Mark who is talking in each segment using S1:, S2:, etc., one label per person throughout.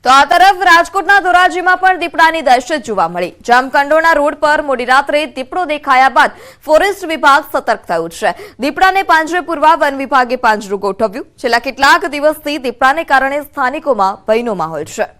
S1: તો આ તરફ રાજકોટના ધોરાજીમાં પણ દીપડાની દહેશત જોવા મળી। જામકંડોળના રોડ પર મોડી રાત્રે દીપડો દેખાયા બાદ ફોરેસ્ટ વિભાગ સતર્ક થયું છે। દીપડાને પાંજરે પૂરવા વન વિભાગે પાંજરું ગોઠવ્યું। છેલ્લા કેટલાક દિવસથી દીપડાને કારણે સ્થાનિકોમાં ભયનો માહોલ છે।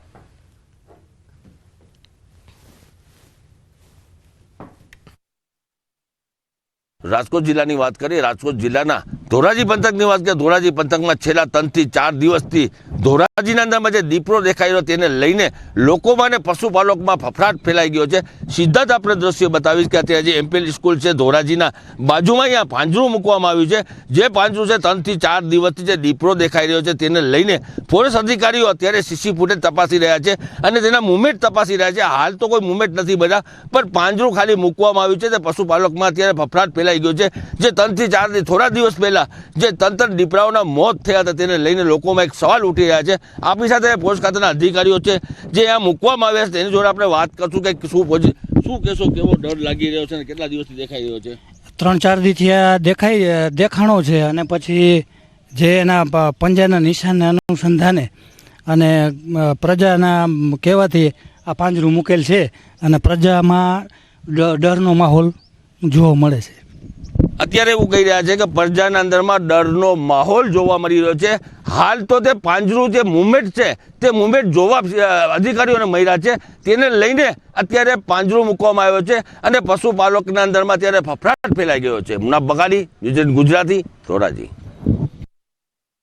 S2: રાજકોટ જિલ્લાની વાત કરીએ, રાજકોટ જિલ્લાના ધોરાજી પંથકની વાત કરીએ, ધોરાજી પંથકમાં છેલ્લા 3 થી 4 દિવસથી ધોરાજીના અંદરમાં જે દીપડો દેખાઈ રહ્યો તેને લઈને લોકોમાં અને પશુપાલકોમાં ફફડાટ ફેલાઈ ગયો છે। સીધા જ આપણે દ્રશ્ય બતાવીશ કે અત્યારે જે એમપીએલ સ્કૂલ છે ધોરાજીના બાજુમાં અહીંયા પાંજરું મૂકવામાં આવ્યું છે। જે પાંજરું છે 3 થી 4 દિવસથી જે દીપડો દેખાઈ રહ્યો છે તેને લઈને ફોરેસ્ટ અધિકારીઓ અત્યારે સીસી ફૂટેજ તપાસી રહ્યા છે અને તેના મુવમેન્ટ તપાસી રહ્યા છે। હાલ તો કોઈ મુવમેન્ટ નથી બધા, પણ પાંજરું ખાલી મૂકવામાં આવ્યું છે તે પશુપાલકમાં અત્યારે ફફડાટ ફેલાઈ ગયો છે। જે 3 થી 4 થી થોડા દિવસ પહેલા જે તંત્ર દીપડાઓના મોત થયા હતા તેને લઈને લોકોમાં એક સવાલ ઉઠી રહ્યા છે। આપણી સાથે ફોરેસ્ટ ખાતાના અધિકારીઓ છે જે અહીંયા મૂકવામાં આવ્યા છે, તેની જોડે આપણે વાત કરશું કે શું કહેશો, કેવો ડર લાગી રહ્યો છે અને કેટલા દિવસથી દેખાઈ રહ્યો છે?
S3: 3-4 દિવસથી દેખાણો છે અને પછી જે એના પંજાના નિશાનને અનુસંધાને અને પ્રજાના કહેવાથી આ પાંજરું મૂકેલ છે અને પ્રજામાં ડરનો માહોલ જોવા મળે છે।
S2: અત્યારે એવું કહી રહ્યા છે કે પ્રજાના અંદરમાં ડરનો માહોલ જોવા મળી રહ્યો છે। હાલ તો તે પાંજરું જે મુવમેન્ટ છે તે મુવમેન્ટ જોવા અધિકારીઓને મળ્યા છે, તેને લઈને અત્યારે પાંજરું મૂકવામાં આવ્યો છે અને પશુપાલકના અંદરમાં અત્યારે ફફડાટ ફેલાઈ ગયો છે। મુનાફ બગાડી, વિઝન ગુજરાતી, ધોરાજી।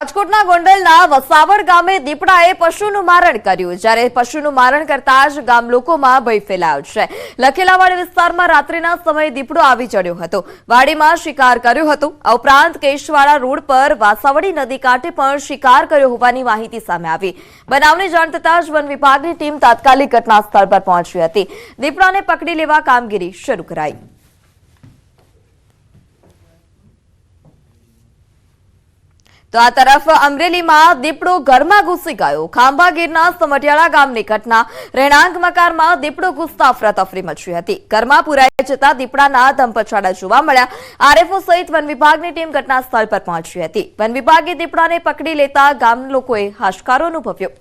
S1: રાજકોટના ગોંડલના વસાવડ ગામે દીપડાએ પશુનું મારણ કર્યું। જ્યારે પશુનું મારણ કરતા જ ગામ લોકોમાં ભય ફેલાયો છે। લખેલાવાડી વિસ્તારમાં રાત્રિના સમયે દીપડો આવી ચડ્યો હતો, વાડીમાં શિકાર કર્યો હતો। આ ઉપરાંત કેશવાડા રોડ પર વાસાવડી નદી કાંઠે પણ શિકાર કર્યો હોવાની માહિતી સામે આવી। બનાવની જાણ થતાં જ વન વિભાગની ટીમ તાત્કાલિક ઘટના સ્થળ પર પહોંચી હતી। દીપડાને પકડી લેવા કામગીરી શરૂ કરાઈ। તો આ તરફ અમરેલીમાં દીપડો ઘરમાં ઘૂસી ગયો। ખાંભા ગીરના સમઢિયાળા ગામની ઘટના। રહેણાંક મકાનમાં દીપડો ઘૂસતા અફરાતફરી મચી હતી। ઘરમાં પુરાઈ જતા દીપડાના ધમપછાડા જોવા મળ્યા। આરએફઓ સહિત વન વિભાગની ટીમ ઘટના સ્થળ પર પહોંચી હતી। વન વિભાગે દીપડાને પકડી લેતા ગામ લોકોએ હાશકારો અનુભવ્યો।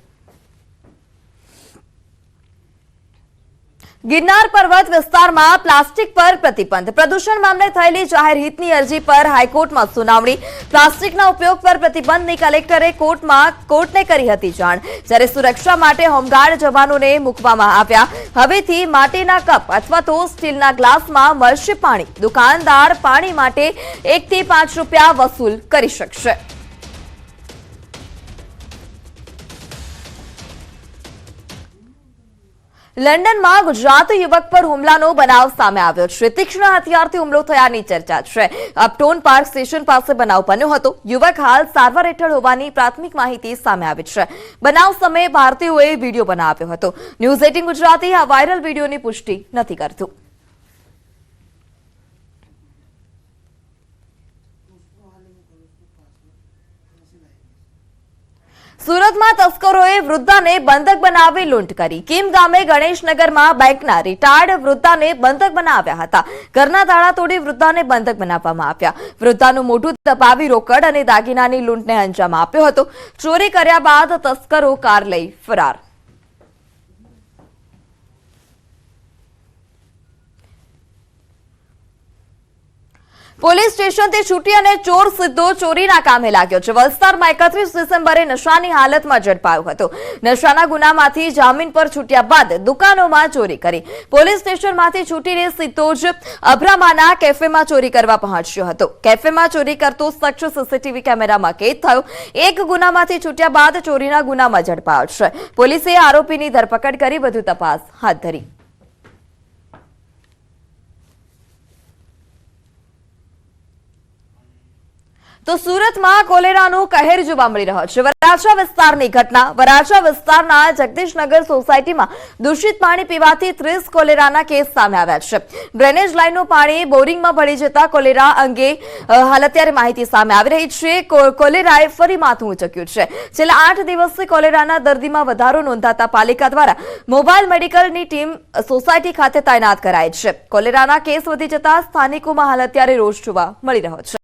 S1: ગિરનાર પર્વત વિસ્તારમાં પ્લાસ્ટિક પર પ્રતિબંધ। પ્રદૂષણ મામલે થયેલી જાહેર હિતની અરજી પર હાઈકોર્ટમાં સુનાવણી। પ્લાસ્ટિકના ઉપયોગ પર પ્રતિબંધની કલેક્ટરે કોર્ટને કરી હતી જાણ। જ્યારે સુરક્ષા માટે હોમગાર્ડ જવાનોને મૂકવામાં આવ્યા। હવેથી માટીના કપ અથવા તો સ્ટીલના ગ્લાસમાં મળશે પાણી। દુકાનદાર પાણી માટે 1 થી 5 રૂપિયા વસૂલ કરી શકશે। લંડનમાં ગુજરાતી યુવક પર હુમલાનો બનાવ સામે આવ્યો છે। તીક્ષ્ણ હથિયારથી હુમલો થયાની ચર્ચા છે। અપટોન પાર્ક સ્ટેશન પાસે બનાવ બન્યો હતો। યુવક હાલ સારવાર હેઠળ હોવાની પ્રાથમિક માહિતી સામે આવી છે। બનાવ સમયે ભારતીયોએ વિડીયો બનાવ્યો હતો। ન્યૂઝ 18 ગુજરાતી આ વાયરલ વિડીયોની પુષ્ટિ નથી કરતું। સુરતમાં તસ્કરોએ વૃદ્ધાને બંધક બનાવી લૂંટ કરી। કીમ ગામે ગણેશનગરમાં બેંકના રિટાયર્ડ વૃદ્ધાને બંધક બનાવ્યા હતા। ઘરના તાળા તોડી વૃદ્ધાને બંધક બનાવવામાં આવ્યા। વૃદ્ધાનું મોઢું દબાવી રોકડ અને દાગીનાની લૂંટને અંજામ આપ્યો હતો। ચોરી કર્યા બાદ તસ્કરો કાર લઈ ફરાર। પોલીસ સ્ટેશનથી છૂટી અને ચોર સીધો ચોરીના કામે લાગ્યો છે। વલસાડમાં 31 ડિસેમ્બરે નશાની હાલતમાં ઝડપાયો હતો। નશાના ગુનામાંથી જામીન પર છૂટ્યા બાદ દુકાનોમાં ચોરી કરી। પોલીસ સ્ટેશનમાંથી છૂટીને સીધો જ અભરામાના કેફેમાં ચોરી કરવા પહોંચ્યો હતો। કેફેમાં ચોરી કરતો શખ્સ સીસીટીવી કેમેરામાં કેદ થયો। એક ગુનામાંથી છૂટ્યા બાદ ચોરીના ગુનામાં ઝડપાયો છે। પોલીસે આરોપીની ધરપકડ કરી વધુ તપાસ હાથ ધરી। તો સુરતમાં કોલેરાનો કહેર જોવા મળી રહ્યો છે। વરાછા વિસ્તારની ઘટના। વરાછા વિસ્તારના જગદીશનગર સોસાયટીમાં દૂષિત પાણી પીવાથી 30 કોલેરાના કેસ સામે આવ્યા છે। ડ્રેનેજ લાઇનનું પાણી બોરિંગમાં ભળી જતા કોલેરા અંગે હાલ અત્યારે માહિતી સામે આવી રહી છે। કોલેરાએ ફરી માથું ઉચક્યું છે। છેલ્લા 8 દિવસથી કોલેરાના દર્દીમાં વધારો નોંધાતા પાલિકા દ્વારા મોબાઈલ મેડિકલની ટીમ સોસાયટી ખાતે તૈનાત કરાઈ છે। કોલેરાના કેસ વધી જતા સ્થાનિકોમાં હાલ અત્યારે રોષ જોવા મળી રહ્યો છે।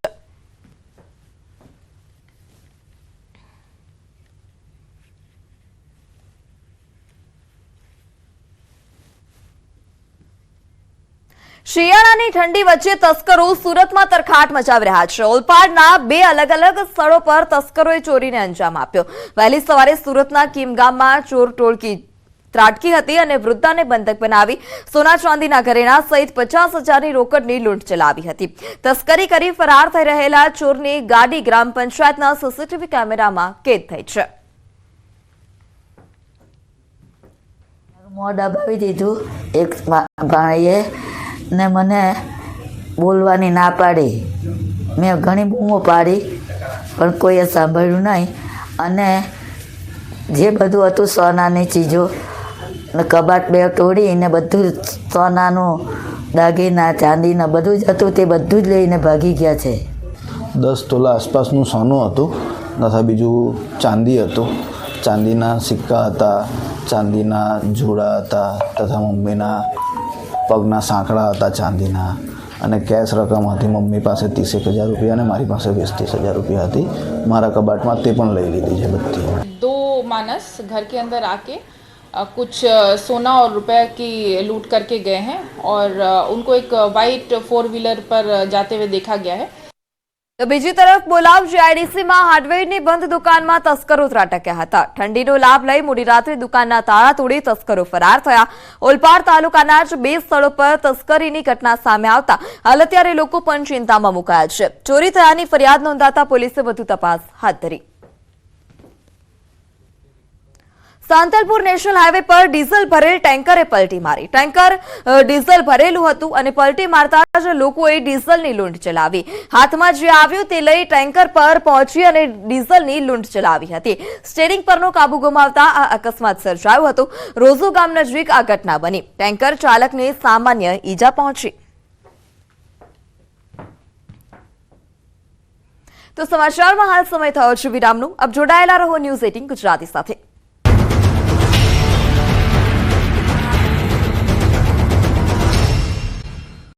S1: શિયાળાની ઠંડી વચ્ચે તસ્કરો સુરતમાં તરખાટ મચાવી રહ્યા છે. ઓલપાડના 2 અલગ અલગ સ્થળો પર તસ્કરોએ ચોરીને અંજામ આપ્યો. વહેલી સવારે સુરતના કીમગામમાં ચોર ટોળકી ત્રાટકી હતી અને વૃદ્ધાને બંધક બનાવી સોના ચાંદીના ઘરેણા સહિત 50,000ની રોકડની લૂંટ ચલાવી હતી. તસ્કરી કરી ફરાર થઈ રહેલા ચોરની ગાડી ગ્રામ પંચાયતના સીસીટીવી કેમેરામાં કેદ થઈ છે.
S4: મોં દબાવી દીધું એક ભાઈએ ને મને બોલવાની ના પાડી. મેં ઘણી બૂમો પાડી પણ કોઈએ સાંભળ્યું નહીં. અને જે બધું હતું સોનાની ચીજો ને કબાટ 2 તોડીને બધું સોનાનું દાગીના ચાંદીના બધું જ હતું તે બધું જ લઈને ભાગી ગયા છે.
S5: 10 તોલા આસપાસનું સોનું હતું તથા બીજું ચાંદી હતું. ચાંદીના સિક્કા હતા, ચાંદીના જોડા હતા તથા મમ્મીના પગના સાંકળા હતા ચાંદીના. અને કેશ રકમ હતી મમ્મી પાસે 30,000 રૂપિયા અને મારી પાસે 20,000 રૂપિયા હતી. મારા કબાટમાં તે પણ લઈ લીધી છે બધી.
S6: 2 मानस घर के अंदर आके कुछ सोना और रुपए की लूट करके गए हैं और उनको एक वाइट 4-व्हीलर पर जाते हुए देखा गया है.
S1: તો બીજી તરફ બોલાવ જીઆઈડીસીમાં હાર્ડવેરની બંધ દુકાનમાં તસ્કરો ત્રાટક્યા હતા. ઠંડીનો લાભ લઈ મોડી રાત્રે દુકાનના તાળા તોડી તસ્કરો ફરાર થયા. ઓલપાડ તાલુકાના જ 2 સ્થળો પર તસ્કરીની ઘટના સામે આવતા હાલ અત્યારે લોકો પણ ચિંતામાં મુકાયા છે. ચોરી થયાની ફરિયાદ નોંધાતા પોલીસે વધુ તપાસ હાથ ધરી. સાંતલપુર નેશનલ હાઈવે પર ડીઝલ ભરેલ ટેન્કરે પલટી મારી. ટેન્કર ડીઝલ ભરેલું હતું અને પલટી મારતા જ લોકોએ ડીઝલની લૂંટ ચલાવી. હાથમાં જે આવ્યું તે લઈ ટેન્કર પર પહોંચી અને ડીઝલની લૂંટ ચલાવી હતી. સ્ટીયરિંગ પરનો કાબુ ગુમાવતા આ અકસ્માત સર્જાયો હતો. રોઝો ગામ નજીક આ ઘટના બની. ટેન્કર ચાલકને સામાન્ય ઈજા પહોંચી. તો સમાચારમાં હાલ સમય થયો છે વિરામનું. અબ જોડાયેલા રહો ન્યૂઝ 18 ગુજરાતી સાથે.